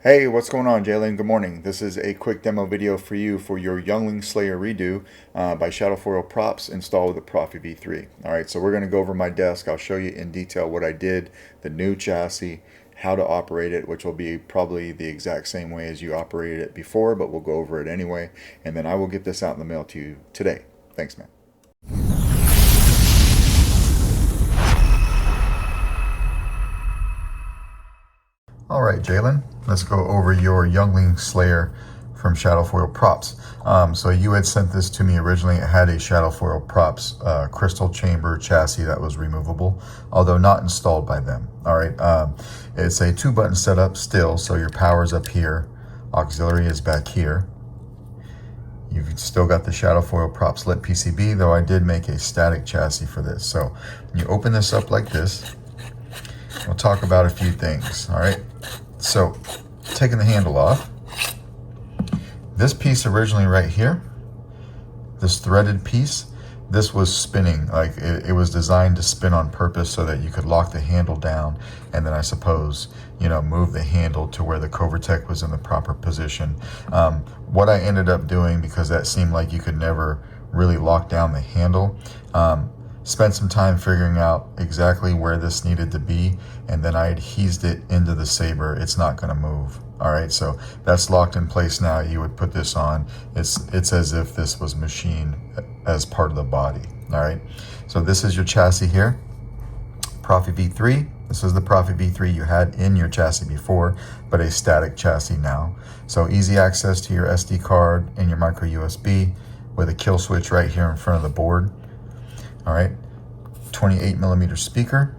Hey, what's going on, Jaylen? Good morning. This is a quick demo video for you for your Youngling Slayer redo by Shadowfoil Props installed with the Proffie V3. Alright, so we're going to go over my desk. I'll show you in detail what I did, the new chassis, how to operate it, which will be probably the exact same way as you operated it before, but we'll go over it anyway. And then I will get this out in the mail to you today. Thanks, man. Alright, Jaylen, let's go over your Youngling Slayer from Shadowfoil Props. So you had sent this to me originally. It had a Shadowfoil Props crystal chamber chassis that was removable, although not installed by them. Alright, it's a 2-button setup still, so your power's up here, auxiliary is back here. You've still got the Shadowfoil Props lit PCB, though I did make a static chassis for this. So when you open this up like this, we'll talk about a few things. Alright, so taking the handle off, this piece originally right here, this threaded piece, this was spinning. Like it was designed to spin on purpose so that you could lock the handle down and then I suppose, you know, move the handle to where the Covertech was in the proper position. What I ended up doing, because that seemed like you could never really lock down the handle, spent some time figuring out exactly where this needed to be, and then I adhesed it into the Saber. It's not going to move. All right, so that's locked in place now. You would put this on. It's as if this was machined as part of the body. All right, so this is your chassis here, Proffie V3. This is the Proffie V3 you had in your chassis before, but a static chassis now. So easy access to your SD card and your micro USB with a kill switch right here in front of the board. All right, 28mm speaker,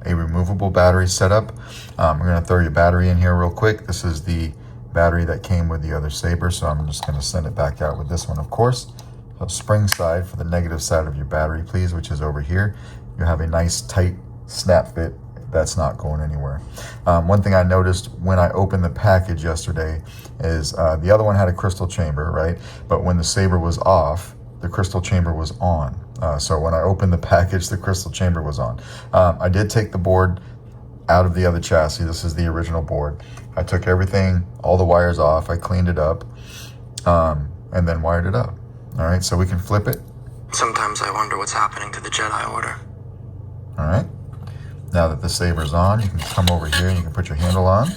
a removable battery setup. We're going to throw your battery in here real quick. This is the battery that came with the other Saber, so I'm just going to send it back out with this one, of course. So spring side for the negative side of your battery, please, which is over here. You have a nice tight snap fit. That's not going anywhere. One thing I noticed when I opened the package yesterday is the other one had a crystal chamber, right? But when the Saber was off, the crystal chamber was on. So when I opened the package, the crystal chamber was on. I did take the board out of the other chassis. This is the original board. I took everything, all the wires off. I cleaned it up and then wired it up. All right, so we can flip it. Sometimes I wonder what's happening to the Jedi Order. All right, now that the Saber's on, you can come over here and you can put your handle on.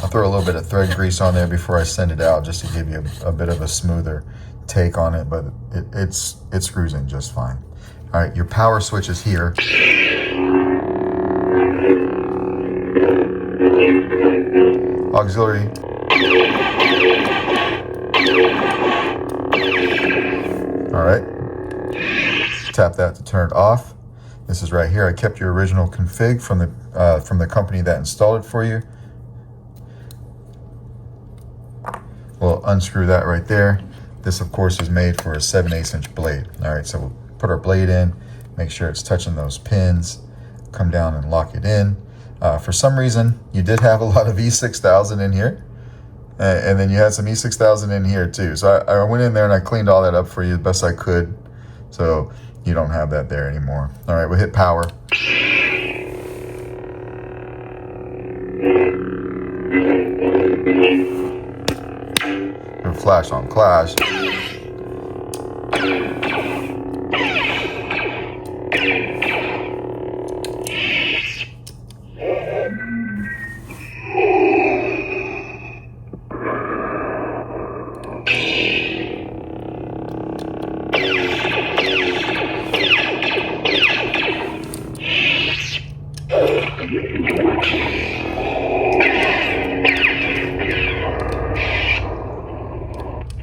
I'll throw a little bit of thread grease on there before I send it out, just to give you a bit of a smoother take on it, but it screws in just fine. All right, your power switch is here. Auxiliary. All right, tap that to turn it off. This is right here. I kept your original config from the company that installed it for you. We'll unscrew that right there. This, of course, is made for a 7/8 inch blade. All right, so we'll put our blade in, make sure it's touching those pins, come down and lock it in. For some reason, you did have a lot of E6000 in here, and then you had some E6000 in here too. So I went in there and I cleaned all that up for you the best I could, so you don't have that there anymore. All right, we'll hit power. Flash on clash.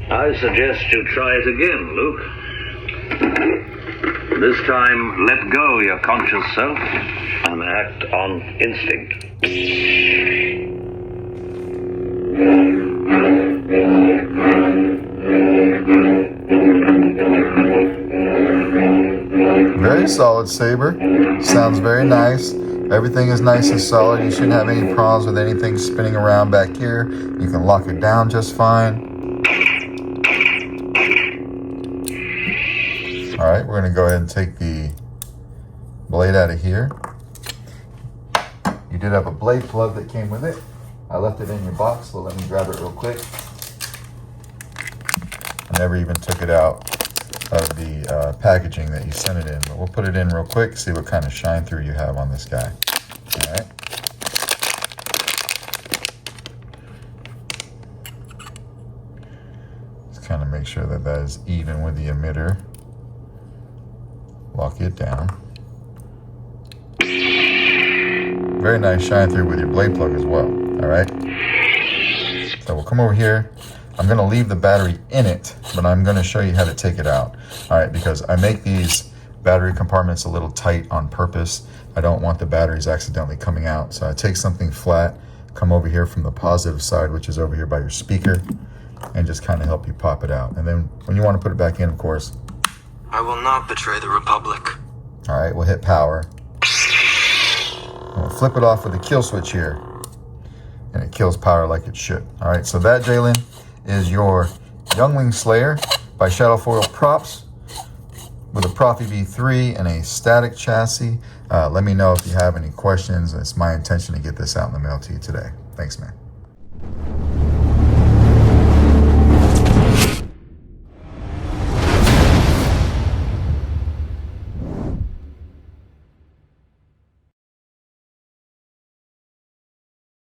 I suggest you try it again, Luke. This time, let go your conscious self and act on instinct. Very solid Saber. Sounds very nice. Everything is nice and solid. You shouldn't have any problems with anything spinning around back here. You can lock it down just fine. All right, we're going to go ahead and take the blade out of here. You did have a blade plug that came with it. I left it in your box, so let me grab it real quick. I never even took it out of the packaging that you sent it in, but we'll put it in real quick, see what kind of shine through you have on this guy. All right. Just kind of make sure that that is even with the emitter. Lock it down. Very nice shine through with your blade plug as well. All right. So we'll come over here. I'm going to leave the battery in it, but I'm going to show you how to take it out. All right, because I make these battery compartments a little tight on purpose. I don't want the batteries accidentally coming out. So I take something flat, come over here from the positive side, which is over here by your speaker, and just kind of help you pop it out. And then when you want to put it back in, of course. I will not betray the Republic. All right, we'll hit power. And we'll flip it off with the kill switch here. And it kills power like it should. All right, so that, Jaylen, is your Youngling Slayer by Shadowfoil Props with a Proffie V3 and a static chassis. Let me know if you have any questions. It's my intention to get this out in the mail to you today. Thanks, man.